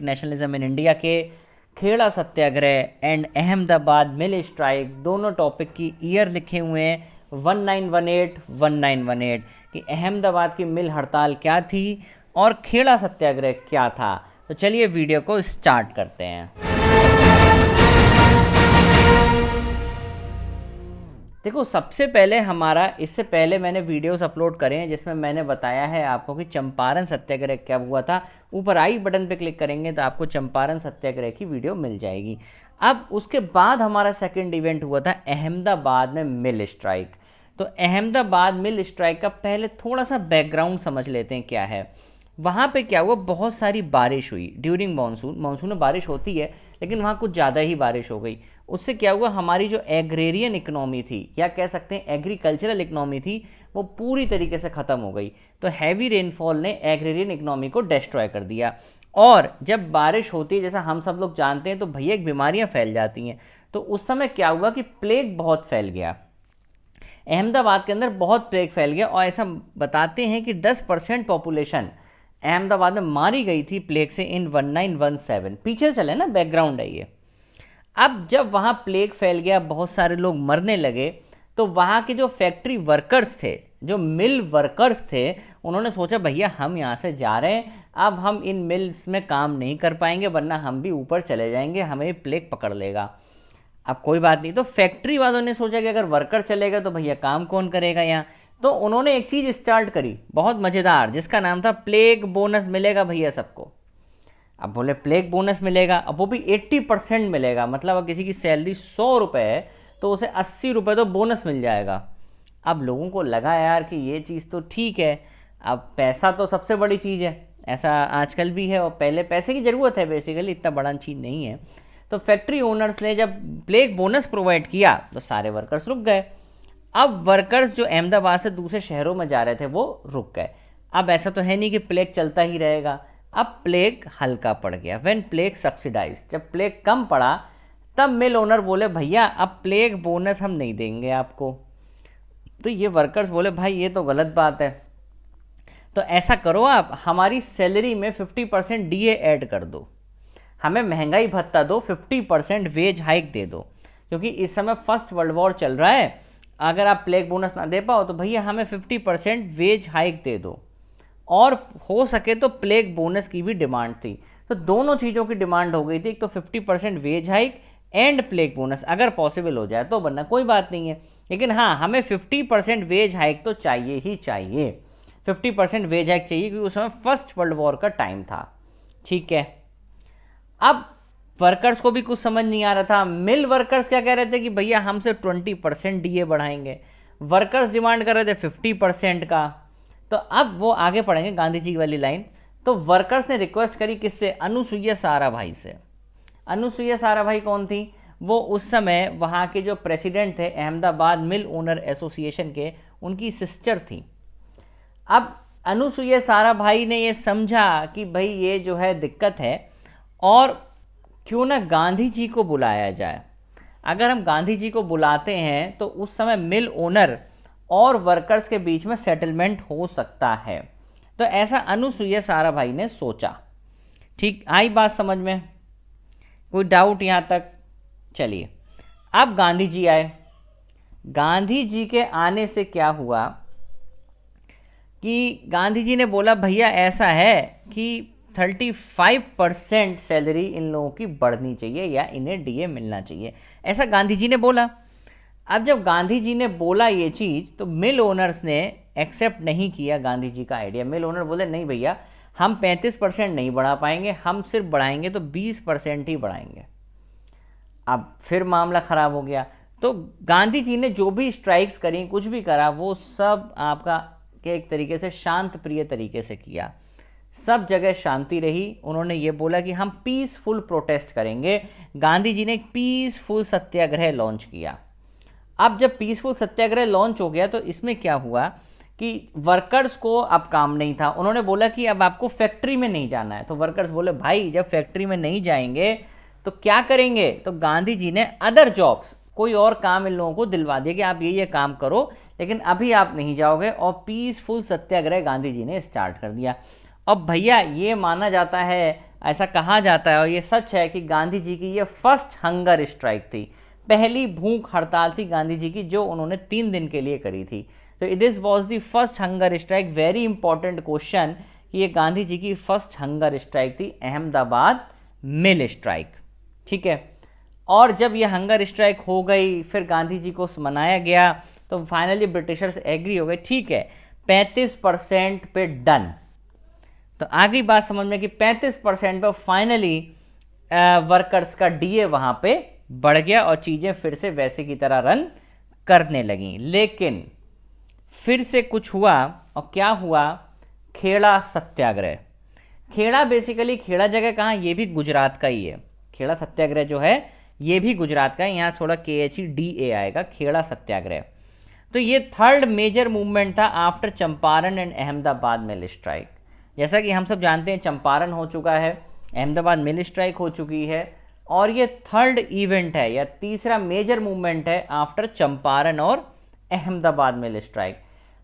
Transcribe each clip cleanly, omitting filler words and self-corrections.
Nationalism in India के खेड़ा सत्याग्रह and Ahmedabad mill strike दोनों topic की ईयर लिखे हुए हैं 1918 कि अहमदाबाद की मिल हड़ताल क्या थी और खेड़ा सत्याग्रह क्या था। तो चलिए वीडियो को स्टार्ट करते हैं। देखो, सबसे पहले हमारा इससे पहले मैंने वीडियोस अपलोड करे हैं जिसमें मैंने बताया है आपको कि चंपारण सत्याग्रह क्या हुआ था। ऊपर आई बटन पे क्लिक करेंगे तो आपको चंपारण सत्याग्रह की वीडियो मिल जाएगी। अब उसके बाद हमारा सेकंड इवेंट हुआ था अहमदाबाद में मिल स्ट्राइक। तो अहमदाबाद मिल स्ट्राइक का पहले थोड़ा सा बैकग्राउंड समझ लेते हैं क्या है। वहाँ पे क्या हुआ, बहुत सारी बारिश हुई ड्यूरिंग मानसून में बारिश होती है लेकिन वहाँ कुछ ज़्यादा ही बारिश हो गई। उससे क्या हुआ, हमारी जो एग्रेरियन इकोनॉमी थी या कह सकते हैं एग्रीकल्चरल इकोनॉमी थी वो पूरी तरीके से ख़त्म हो गई। तो हैवी रेनफॉल ने एग्रेरियन इकोनॉमी को डिस्ट्रॉय कर दिया। और जब बारिश होती है, जैसा हम सब लोग जानते हैं, तो भैया एक बीमारियाँ फैल जाती हैं। तो उस समय क्या हुआ कि प्लेग बहुत फैल गया, अहमदाबाद के अंदर बहुत प्लेग फैल गया। और ऐसा बताते हैं कि 10% पॉपुलेशन अहमदाबाद में मारी गई थी प्लेग से इन 1917। पीछे चले ना, बैकग्राउंड है ये। अब जब वहाँ प्लेग फैल गया, बहुत सारे लोग मरने लगे, तो वहाँ के जो फैक्ट्री वर्कर्स थे, जो मिल वर्कर्स थे, उन्होंने सोचा भैया हम यहाँ से जा रहे हैं, अब हम इन मिल्स में काम नहीं कर पाएंगे वरना हम भी ऊपर चले जाएंगे, हमें प्लेग पकड़ लेगा। अब कोई बात नहीं, तो फैक्ट्री वालों ने सोचा कि अगर वर्कर चलेगा तो भैया काम कौन करेगा यहाँ। तो उन्होंने एक चीज़ स्टार्ट करी बहुत मज़ेदार, जिसका नाम था प्लेग बोनस मिलेगा भैया सबको। अब बोले प्लेग बोनस मिलेगा, अब वो भी 80% मिलेगा। मतलब अगर किसी की सैलरी 100 रुपये है तो उसे 80 रुपये तो बोनस मिल जाएगा। अब लोगों को लगा यार कि ये चीज़ तो ठीक है, अब पैसा तो सबसे बड़ी चीज़ है, ऐसा आजकल भी है और पहले पैसे की ज़रूरत है, बेसिकली इतना बड़ा चीज़ नहीं है। तो फैक्ट्री ओनर्स ने जब प्लेग बोनस प्रोवाइड किया तो सारे वर्कर्स रुक गए। अब वर्कर्स जो अहमदाबाद से दूसरे शहरों में जा रहे थे वो रुक गए। अब ऐसा तो है नहीं कि प्लेग चलता ही रहेगा, अब प्लेग हल्का पड़ गया। व्हेन प्लेग सब्सिडाइज, जब प्लेग कम पड़ा तब मिल ओनर बोले भैया अब प्लेग बोनस हम नहीं देंगे आपको। तो ये वर्कर्स बोले भाई ये तो गलत बात है, तो ऐसा करो आप हमारी सैलरी में 50% डीए ऐड कर दो, हमें महंगाई भत्ता दो, 50% वेज हाइक दे दो, क्योंकि इस समय फर्स्ट वर्ल्ड वॉर चल रहा है। अगर आप प्लेग बोनस ना दे पाओ तो भैया हमें 50% वेज हाइक दे दो। और हो सके तो प्लेग बोनस की भी डिमांड थी, तो दोनों चीज़ों की डिमांड हो गई थी। एक तो 50% wage hike and plague bonus अगर पॉसिबल हो जाए तो, वरना कोई बात नहीं है। लेकिन हाँ, हमें 50% वेज हाइक तो चाहिए ही चाहिए, 50% वेज हाइक चाहिए, क्योंकि उस समय फर्स्ट वर्ल्ड वॉर का टाइम था। ठीक है, अब वर्कर्स को भी कुछ समझ नहीं आ रहा था। मिल वर्कर्स क्या कह रहे थे कि भैया हम सिर्फ 20% डीए बढ़ाएंगे, वर्कर्स डिमांड कर रहे थे 50% का। तो अब वो आगे पढ़ेंगे गांधी जी वाली लाइन। तो वर्कर्स ने रिक्वेस्ट करी किससे, अनुसुईया साराभाई से। अनुसुईया साराभाई कौन थी, वो उस समय वहाँ के जो प्रेसिडेंट थे अहमदाबाद मिल ओनर एसोसिएशन के, उनकी सिस्टर थी। अब अनुसुईया साराभाई ने ये समझा कि भाई ये जो है दिक्कत है और क्यों ना गांधी जी को बुलाया जाए। अगर हम गांधी जी को बुलाते हैं तो उस समय मिल ओनर और वर्कर्स के बीच में सेटलमेंट हो सकता है। तो ऐसा अनुसुईया साराभाई ने सोचा। ठीक, आई बात समझ में, कोई डाउट यहाँ तक? चलिए, अब गांधी जी आए। गांधी जी के आने से क्या हुआ कि गांधी जी ने बोला भैया ऐसा है कि 35% सैलरी इन लोगों की बढ़नी चाहिए या इन्हें डीए मिलना चाहिए, ऐसा गांधी जी ने बोला। अब जब गांधी जी ने बोला ये चीज़ तो मिल ओनर्स ने एक्सेप्ट नहीं किया गांधी जी का आइडिया। मिल ओनर बोले नहीं भैया हम 35% नहीं बढ़ा पाएंगे, हम सिर्फ बढ़ाएंगे तो 20% ही बढ़ाएंगे। अब फिर मामला ख़राब हो गया। तो गांधी जी ने जो भी स्ट्राइक्स करी, कुछ भी करा, वो सब आपका के एक तरीके से शांत प्रिय तरीके से किया, सब जगह शांति रही। उन्होंने ये बोला कि हम पीसफुल प्रोटेस्ट करेंगे। गांधी जी ने एक पीसफुल सत्याग्रह लॉन्च किया। अब जब पीसफुल सत्याग्रह लॉन्च हो गया तो इसमें क्या हुआ कि वर्कर्स को अब काम नहीं था। उन्होंने बोला कि अब आपको फैक्ट्री में नहीं जाना है। तो वर्कर्स बोले भाई जब फैक्ट्री में नहीं जाएंगे तो क्या करेंगे। तो गांधी जी ने अदर जॉब्स, कोई और काम इन लोगों को दिलवा दिया कि आप ये काम करो, लेकिन अभी आप नहीं जाओगे। और पीसफुल सत्याग्रह गांधी जी ने स्टार्ट कर दिया। अब भैया ये माना जाता है ऐसा कहा जाता है और ये सच है कि गांधी जी की ये फर्स्ट हंगर स्ट्राइक थी, पहली भूख हड़ताल थी गांधी जी की, जो उन्होंने 3 दिन के लिए करी थी। तो it is was the first hunger strike. Very important question कि ये गांधी जी की फर्स्ट हंगर स्ट्राइक थी, अहमदाबाद मिल स्ट्राइक। ठीक है, और जब ये हंगर स्ट्राइक हो गई फिर गांधी जी को मनाया गया, तो फाइनली ब्रिटिशर्स एग्री हो गए, ठीक है 35% पे डन। तो आगे बात समझ में कि 35% पे फाइनली वर्कर्स का डीए वहां पे बढ़ गया और चीजें फिर से वैसे की तरह रन करने लगी। लेकिन फिर से कुछ हुआ, और क्या हुआ, खेड़ा सत्याग्रह। खेड़ा बेसिकली, खेड़ा जगह कहाँ, ये भी गुजरात का ही है। खेड़ा सत्याग्रह जो है ये भी गुजरात का है, यहाँ थोड़ा KHEDA आएगा, खेड़ा सत्याग्रह। तो ये थर्ड मेजर मूवमेंट था after Champaran and Ahmedabad mill strike. जैसा कि हम सब जानते हैं चंपारण हो चुका है, अहमदाबाद मिल स्ट्राइक हो चुकी है, और ये थर्ड इवेंट है या तीसरा मेजर मूवमेंट है आफ्टर चंपारण और अहमदाबाद मिल स्ट्राइक।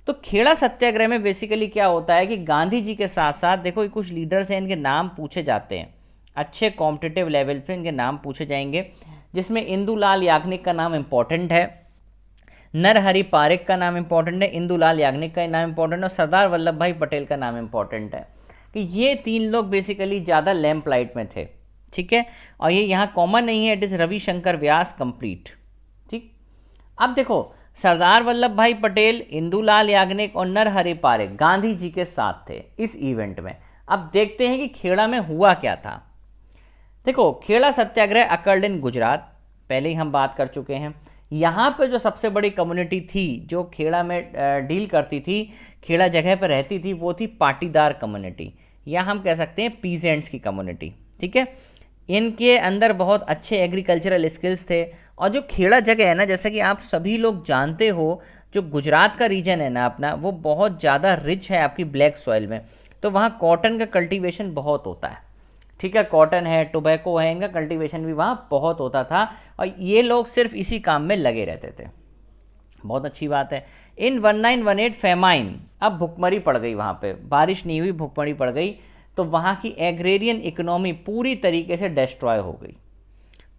तो खेड़ा सत्याग्रह में बेसिकली क्या होता है कि गांधी जी के साथ साथ देखो कुछ लीडर्स हैं, इनके नाम पूछे जाते हैं, अच्छे कॉम्पिटिटिव लेवल पे इनके नाम पूछे जाएंगे, जिसमें इंदुलाल याग्निक का नाम इंपॉर्टेंट है, नरहरि पारेख का नाम इंपॉर्टेंट है, इंदुलाल याग्निक का नाम इंपॉर्टेंट है, और सरदार वल्लभ भाई पटेल का नाम इंपॉर्टेंट है कि ये 3 लोग बेसिकली ज़्यादा लैम्प लाइट में थे। ठीक है, और ये यहाँ कॉमन नहीं है, it is Ravishankar Vyas complete. ठीक, अब देखो सरदार वल्लभ भाई पटेल, इंदुलाल याग्निक और नरहरि पारेख गांधी जी के साथ थे इस इवेंट में। अब देखते हैं कि खेड़ा में हुआ क्या था। देखो खेड़ा सत्याग्रह अकर्ड इन गुजरात, पहले ही हम बात कर चुके हैं। यहाँ पे जो सबसे बड़ी कम्युनिटी थी जो खेड़ा में डील करती थी, खेड़ा जगह पर रहती थी, वो थी पाटीदार कम्युनिटी, या हम कह सकते हैं पीजेंट्स की कम्युनिटी। ठीक है, इनके अंदर बहुत अच्छे एग्रीकल्चरल स्किल्स थे, और जो खेड़ा जगह है ना, जैसा कि आप सभी लोग जानते हो, जो गुजरात का रीजन है ना अपना, वो बहुत ज़्यादा रिच है आपकी ब्लैक सॉइल में, तो वहाँ कॉटन का कल्टीवेशन बहुत होता है। ठीक है, कॉटन है, टोबैको है, इनका कल्टीवेशन भी वहाँ बहुत होता था, और ये लोग सिर्फ इसी काम में लगे रहते थे। बहुत अच्छी बात है। इन 1918 फेमाइन, अब भुखमरी पड़ गई वहाँ पे, बारिश नहीं हुई, भुखमरी पड़ गई, तो वहाँ की एग्रेरियन इकोनॉमी पूरी तरीके से डिस्ट्रॉय हो गई।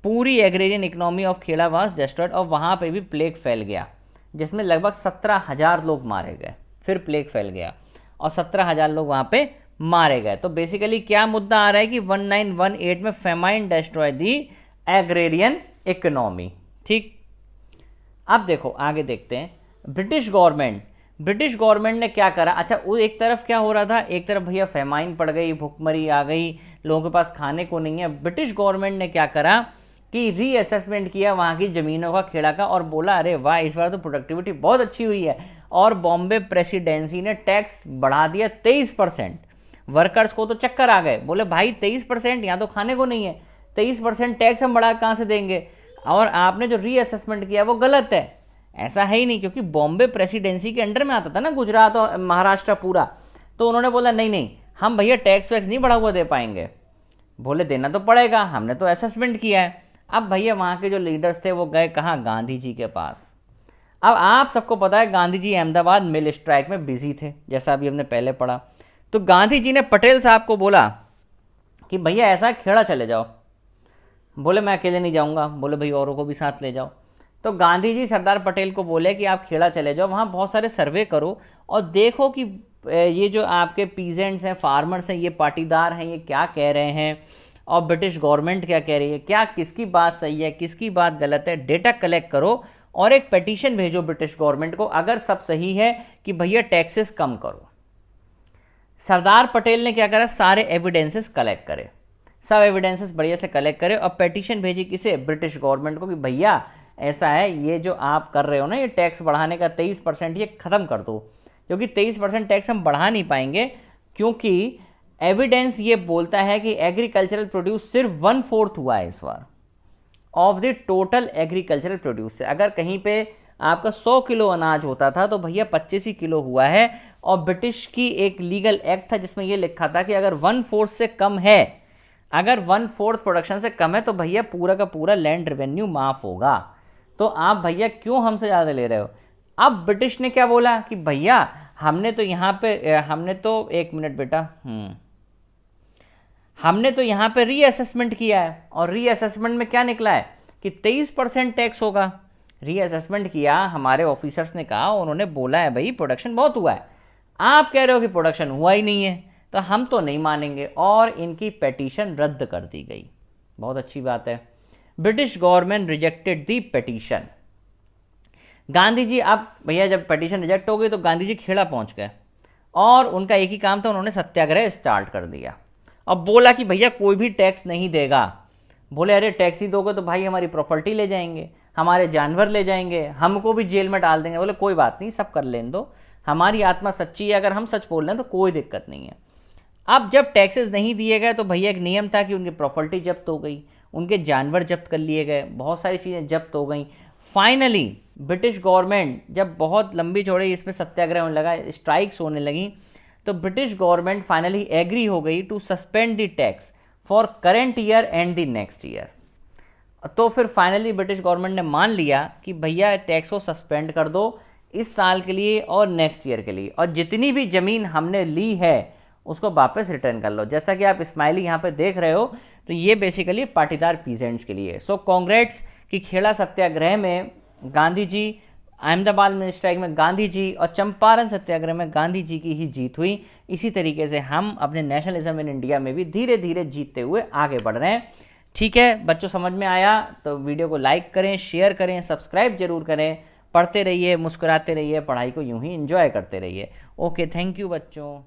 पूरी agrarian economy of Kheda was destroyed, और वहाँ पे भी प्लेग फैल गया, जिसमें लगभग 17,000 लोग मारे गए। फिर प्लेग फैल गया और 17,000 लोग वहाँ पे मारे गए। तो बेसिकली क्या मुद्दा आ रहा है कि 1918 में फेमाइन डिस्ट्रॉय दी एग्रेरियन इकोनॉमी। ठीक, अब देखो आगे देखते हैं। ब्रिटिश गवर्नमेंट ने क्या करा। अच्छा, वो एक तरफ क्या हो रहा था, एक तरफ भैया फेमाइन पड़ गई, भुखमरी आ गई, लोगों के पास खाने को नहीं है। ब्रिटिश गवर्नमेंट ने क्या करा कि रीअसेसमेंट किया वहाँ की ज़मीनों का, खेड़ा का, और बोला अरे वाह इस बार तो प्रोडक्टिविटी बहुत अच्छी हुई है, और बॉम्बे प्रेसिडेंसी ने टैक्स बढ़ा दिया 23%। वर्कर्स को तो चक्कर आ गए, बोले भाई 23%, यहाँ तो खाने को नहीं है, 23% टैक्स हम बढ़ा कहाँ से देंगे, और आपने जो रीअसेसमेंट किया वो गलत है। ऐसा है ही नहीं, क्योंकि बॉम्बे प्रेसिडेंसी के अंडर में आता था ना गुजरात और महाराष्ट्र पूरा, तो उन्होंने बोला नहीं नहीं हम भैया टैक्स वैक्स नहीं बढ़ा हुआ दे पाएंगे। बोले देना तो पड़ेगा, हमने तो असेसमेंट किया है। अब भैया वहाँ के जो लीडर्स थे वो गए कहाँ, गांधी जी के पास। अब आप सबको पता है गांधी जी अहमदाबाद मिल स्ट्राइक में बिजी थे, जैसा अभी हमने पहले पढ़ा। तो गांधी जी ने पटेल साहब को बोला कि भैया ऐसा खेड़ा चले जाओ। बोले मैं अकेले नहीं जाऊंगा, बोले भाई औरों को भी साथ ले जाओ। तो गांधी जी सरदार पटेल को बोले कि आप खेड़ा चले जाओ, वहाँ बहुत सारे सर्वे करो और देखो कि ये जो आपके पीजेंट्स हैं, फार्मर्स हैं, ये पाटीदार हैं, ये क्या कह रहे हैं, और ब्रिटिश गवर्नमेंट क्या कह रही है, क्या किसकी बात सही है किसकी बात गलत है, डेटा कलेक्ट करो और एक पिटीशन भेजो ब्रिटिश गवर्नमेंट को अगर सब सही है कि भैया टैक्सेस कम करो। सरदार पटेल ने क्या करा, सारे एविडेंसेस कलेक्ट करे, सब एविडेंसेस बढ़िया से कलेक्ट करे और पिटीशन भेजी किसे, ब्रिटिश गवर्नमेंट को, कि भैया ऐसा है ये जो आप कर रहे हो ना, ये टैक्स बढ़ाने का 23%, ये ख़त्म कर दो, क्योंकि 23% टैक्स हम बढ़ा नहीं पाएंगे, क्योंकि एविडेंस ये बोलता है कि एग्रीकल्चरल प्रोड्यूस सिर्फ 1/4 हुआ है इस बार of the total agricultural produce से। अगर कहीं पे आपका 100 किलो अनाज होता था तो भैया 25 ही किलो हुआ है। और ब्रिटिश की एक लीगल एक्ट था जिसमें यह लिखा था कि अगर 1/4 से कम है, अगर 1/4 प्रोडक्शन से कम है तो भैया पूरा का पूरा लैंड रेवेन्यू माफ होगा। तो आप भैया क्यों हमसे ज़्यादा ले रहे हो। अब ब्रिटिश ने क्या बोला कि भैया हमने तो यहाँ पे, हमने तो, एक मिनट बेटा, हमने तो यहाँ पे रीअसेसमेंट किया है और रीअसेसमेंट में क्या निकला है कि 23% टैक्स होगा। रीअसेसमेंट किया, हमारे ऑफिसर्स ने कहा, उन्होंने बोला है भाई प्रोडक्शन बहुत हुआ है, आप कह रहे हो कि प्रोडक्शन हुआ ही नहीं है, तो हम तो नहीं मानेंगे, और इनकी पेटिशन रद्द कर दी गई। बहुत अच्छी बात है। ब्रिटिश गवर्नमेंट रिजेक्टेड दी पेटिशन। गांधी जी, अब भैया जब पेटिशन रिजेक्ट हो गई तो गांधी जी खेड़ा पहुंच गए और उनका एक ही काम था, उन्होंने सत्याग्रह स्टार्ट कर दिया। अब बोला कि भैया कोई भी टैक्स नहीं देगा। बोले अरे टैक्स ही दोगे तो भाई हमारी प्रॉपर्टी ले जाएंगे, हमारे जानवर ले जाएंगे, हमको भी जेल में डाल देंगे। बोले कोई बात नहीं, सब कर लेने दो, हमारी आत्मा सच्ची है, अगर हम सच बोल रहे हैं तो कोई दिक्कत नहीं है। अब जब टैक्सेस नहीं दिए गए तो भैया एक नियम था कि उनकी प्रॉपर्टी जब्त हो गई, उनके जानवर जब्त कर लिए गए, बहुत सारी चीज़ें जब्त हो गई। फाइनली ब्रिटिश गवर्नमेंट जब बहुत लंबी चौड़ी इसमें सत्याग्रह होने लगा, स्ट्राइक्स होने लगी, तो ब्रिटिश गवर्नमेंट फाइनली एग्री हो गई to suspend the tax for current year and the next year. तो फिर फाइनली ब्रिटिश गवर्नमेंट ने मान लिया कि भैया टैक्स को सस्पेंड कर दो इस साल के लिए और नेक्स्ट ईयर के लिए, और जितनी भी ज़मीन हमने ली है उसको वापस रिटर्न कर लो। जैसा कि आप स्माइली यहाँ पे देख रहे हो, तो ये बेसिकली पाटीदार पीजेंट्स के लिए। सो कांग्रेट्स कि खेड़ा सत्याग्रह में गांधी जी, अहमदाबाद में स्ट्राइक में गांधी जी, और चंपारण सत्याग्रह में गांधी जी की ही जीत हुई। इसी तरीके से हम अपने नेशनलिज्म इन इंडिया में भी धीरे धीरे जीतते हुए आगे बढ़ रहे हैं। ठीक है बच्चों, समझ में आया तो वीडियो को लाइक करें, शेयर करें, सब्सक्राइब जरूर करें। पढ़ते रहिए, मुस्कुराते रहिए, पढ़ाई को यूं ही एंजॉय करते रहिए। ओके, थैंक यू बच्चों।